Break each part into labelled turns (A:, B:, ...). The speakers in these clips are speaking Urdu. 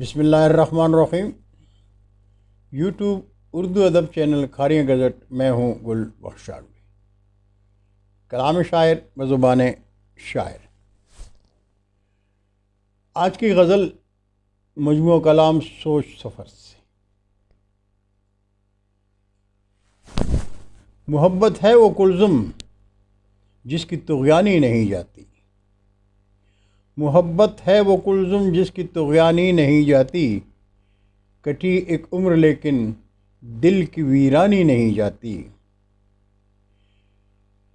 A: بسم اللہ الرحمن الرحیم۔ یوٹیوب اردو ادب چینل کھاریاں گزٹ، میں ہوں گل بخشاڑوی۔ کلام شاعر بزبان شاعر۔ آج کی غزل مجموعہ کلام سوچ سفر سے۔ محبت ہے وہ کلزم جس کی طغیانی نہیں جاتی، محبت ہے وہ کلزم جس کی طغیانی نہیں جاتی، کٹی ایک عمر لیکن دل کی ویرانی نہیں جاتی،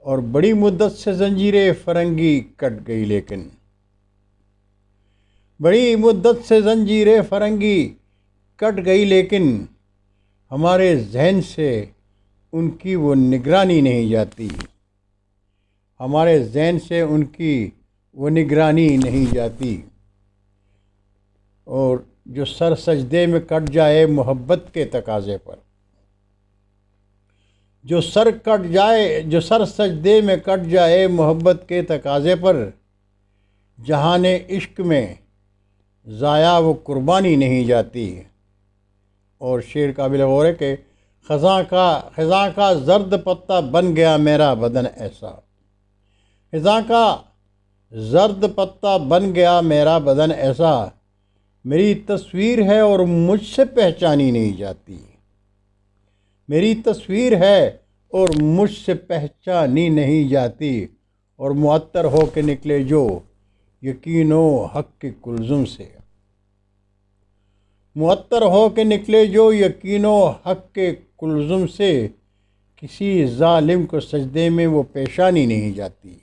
A: اور بڑی مدت سے زنجیر فرنگی کٹ گئی لیکن، بڑی مدت سے زنجیر فرنگی کٹ گئی لیکن، ہمارے ذہن سے ان کی وہ نگرانی نہیں جاتی، ہمارے ذہن سے ان کی وہ نگرانی نہیں جاتی۔ اور جو سر سجدے میں کٹ جائے محبت کے تقاضے پر، جو سر سجدے میں کٹ جائے محبت کے تقاضے پر، جہان عشق میں ضائع وہ قربانی نہیں جاتی۔ اور شعر قابل غور ہے کہ خزاں کا زرد پتا بن گیا میرا بدن ایسا، خزاں کا زرد پتا بن گیا میرا بدن ایسا، میری تصویر ہے اور مجھ سے پہچانی نہیں جاتی، میری تصویر ہے اور مجھ سے پہچانی نہیں جاتی، اور معطر ہو کے نکلے جو یقین و حق کے کلزم سے، معطر ہو کے نکلے جو یقین و حق کے کلزم سے، کسی ظالم کو سجدے میں وہ پیشانی نہیں جاتی،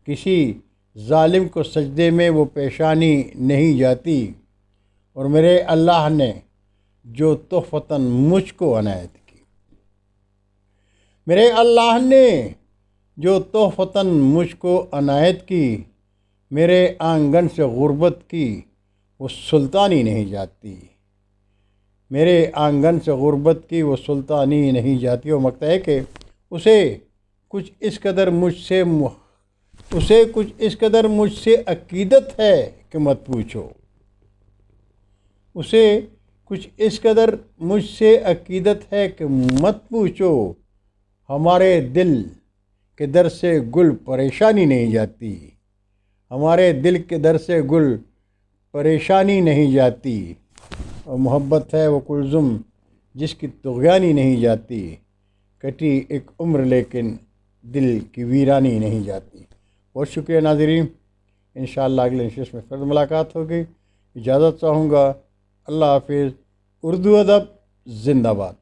A: کسی ظالم کو سجدے میں وہ پیشانی نہیں جاتی، اور میرے اللہ نے جو تحفتاً مجھ کو عنایت کی، میرے اللہ نے جو تحفتاً مجھ کو عنایت کی، میرے آنگن سے غربت کی وہ سلطانی نہیں جاتی، میرے آنگن سے غربت کی وہ سلطانی نہیں جاتی۔ اور مکتا ہے کہ اسے کچھ اس قدر مجھ سے عقیدت ہے کہ مت پوچھو، اسے کچھ اس قدر مجھ سے عقیدت ہے کہ مت پوچھو، ہمارے دل کے در سے گل پریشانی نہیں جاتی، ہمارے دل کے در سے گل پریشانی نہیں جاتی، اور محبت ہے وہ کلزم جس کی طغیانی نہیں جاتی، کٹی ایک عمر لیکن دل کی ویرانی نہیں جاتی۔ بہت شکریہ ناظرین، انشاءاللہ اگلے نشست میں پھر ملاقات ہوگی۔ اجازت چاہوں گا، اللہ حافظ۔ اردو ادب زندہ باد۔